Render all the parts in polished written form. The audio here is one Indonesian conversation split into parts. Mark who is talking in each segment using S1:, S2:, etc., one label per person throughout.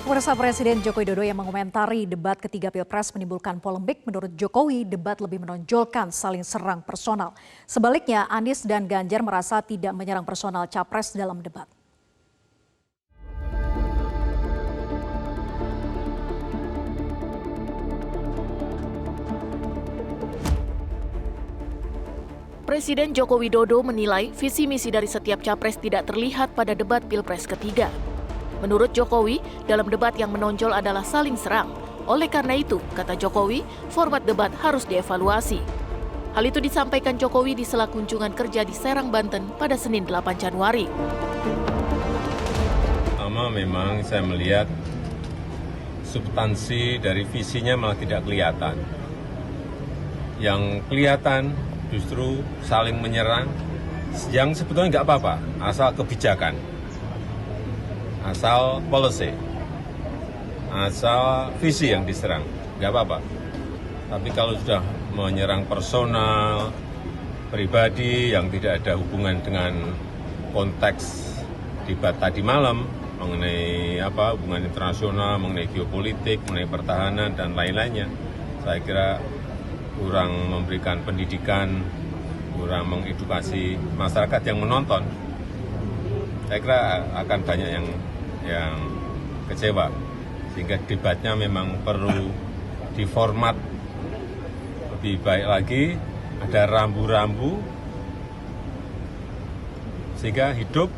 S1: Pemirsa, Presiden Joko Widodo yang mengomentari debat ketiga Pilpres menimbulkan polemik. Menurut Jokowi, debat lebih menonjolkan saling serang personal. Sebaliknya, Anies dan Ganjar merasa tidak menyerang personal capres dalam debat.
S2: Presiden Joko Widodo menilai visi misi dari setiap capres tidak terlihat pada debat Pilpres ketiga. Menurut Jokowi, dalam debat yang menonjol adalah saling serang. Oleh karena itu, kata Jokowi, format debat harus dievaluasi. Hal itu disampaikan Jokowi di sela kunjungan kerja di Serang, Banten pada Senin 8 Januari.
S3: Pertama, memang saya melihat substansi dari visinya malah tidak kelihatan. Yang kelihatan justru saling menyerang, yang sebetulnya nggak apa-apa, asal kebijakan. Asal policy, asal visi yang diserang, nggak apa-apa. Tapi kalau sudah menyerang personal, pribadi yang tidak ada hubungan dengan konteks debat tadi malam, mengenai hubungan internasional, mengenai geopolitik, mengenai pertahanan, dan lain-lainnya, saya kira kurang memberikan pendidikan, kurang mengedukasi masyarakat yang menonton. Saya kira akan banyak yang kecewa, sehingga debatnya memang perlu diformat lebih baik lagi, ada rambu-rambu, sehingga hidup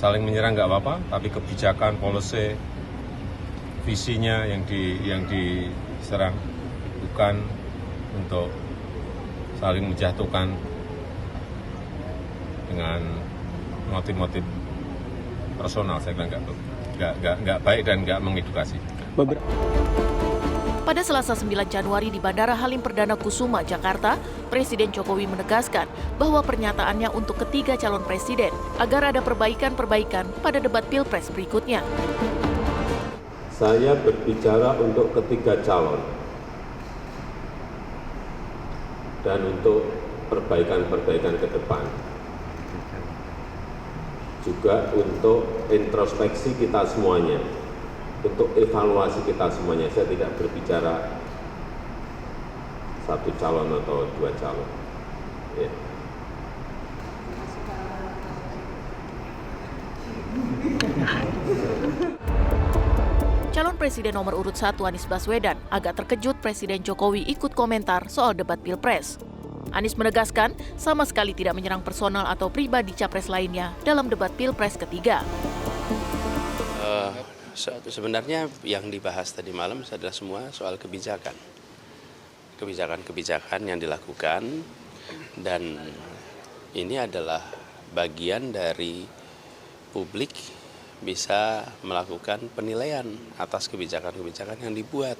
S3: saling menyerang nggak apa-apa, tapi kebijakan, policy, visinya yang diserang, bukan untuk saling menjatuhkan dengan motif-motif personal. Saya kira nggak baik dan nggak mengedukasi.
S2: Pada Selasa 9 Januari di Bandara Halim Perdana Kusuma, Jakarta, Presiden Jokowi menegaskan bahwa pernyataannya untuk ketiga calon presiden agar ada perbaikan-perbaikan pada debat Pilpres berikutnya.
S3: Saya berbicara untuk ketiga calon dan untuk perbaikan-perbaikan ke depan. Juga untuk introspeksi kita semuanya, untuk evaluasi kita semuanya. Saya tidak berbicara satu calon atau dua calon. Ya.
S2: Calon Presiden nomor urut 1 Anies Baswedan agak terkejut Presiden Jokowi ikut komentar soal debat Pilpres. Anies menegaskan sama sekali tidak menyerang personal atau pribadi capres lainnya dalam debat Pilpres ketiga.
S4: Sebenarnya yang dibahas tadi malam adalah semua soal kebijakan. Kebijakan-kebijakan yang dilakukan, dan ini adalah bagian dari publik bisa melakukan penilaian atas kebijakan-kebijakan yang dibuat.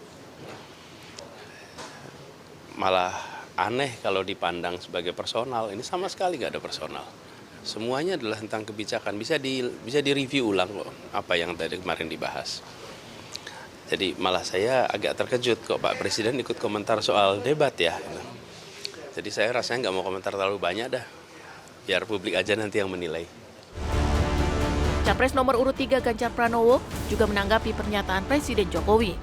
S4: Malah aneh kalau dipandang sebagai personal. Ini sama sekali nggak ada personal. Semuanya adalah tentang kebijakan. Bisa direview ulang kok apa yang tadi kemarin dibahas. Jadi malah saya agak terkejut kok Pak Presiden ikut komentar soal debat ya. Jadi saya rasanya nggak mau komentar terlalu banyak dah. Biar publik aja nanti yang menilai.
S2: Capres nomor urut 3 Ganjar Pranowo juga menanggapi pernyataan Presiden Jokowi.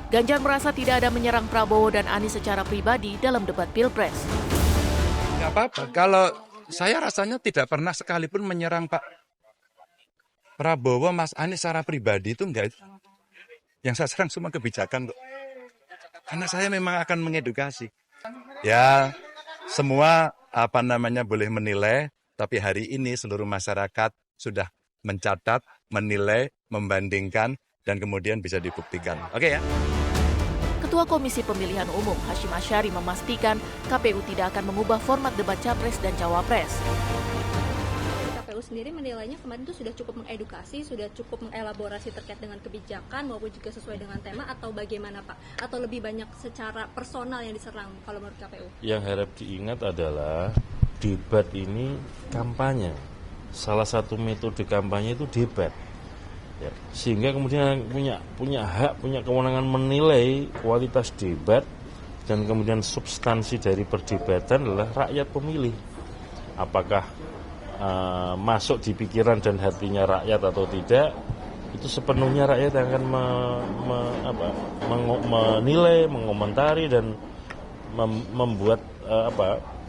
S2: Ganjar merasa tidak ada menyerang Prabowo dan Anies secara pribadi dalam debat Pilpres.
S5: Nggak apa-apa, kalau saya rasanya tidak pernah sekalipun menyerang Pak Prabowo, Mas Anies secara pribadi itu enggak. Yang saya serang semua kebijakan kok. Karena saya memang akan mengedukasi. Ya, semua boleh menilai, tapi hari ini seluruh masyarakat sudah mencatat, menilai, membandingkan, dan kemudian bisa dibuktikan. Oke ya?
S2: Ketua Komisi Pemilihan Umum Hashim Asyari memastikan KPU tidak akan mengubah format debat Capres dan Cawapres.
S6: KPU sendiri menilainya kemarin itu sudah cukup mengedukasi, sudah cukup mengelaborasi terkait dengan kebijakan maupun juga sesuai dengan tema, atau bagaimana Pak? Atau lebih banyak secara personal yang diserang kalau menurut KPU?
S7: Yang harap diingat adalah debat ini kampanye. Salah satu metode kampanye itu debat. Ya, sehingga kemudian punya hak, punya kewenangan menilai kualitas debat, dan kemudian substansi dari perdebatan adalah rakyat pemilih. Apakah masuk di pikiran dan hatinya rakyat atau tidak, itu sepenuhnya rakyat yang akan menilai, mengomentari dan membuat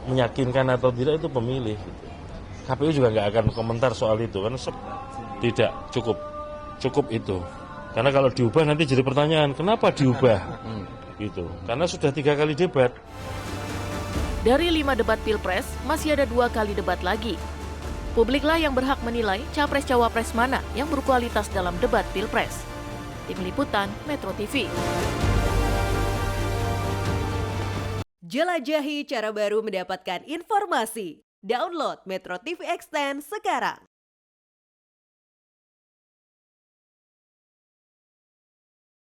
S7: meyakinkan atau tidak itu pemilih. Gitu. KPU juga nggak akan komentar soal itu karena tidak cukup itu. Karena kalau diubah nanti jadi pertanyaan, kenapa diubah? Gitu. Karena sudah 3 kali debat.
S2: Dari 5 debat Pilpres, masih ada 2 kali debat lagi. Publiklah yang berhak menilai capres-cawapres mana yang berkualitas dalam debat Pilpres. Tim Liputan, Metro TV.
S8: Jelajahi cara baru mendapatkan informasi. Download Metro TV Extend sekarang.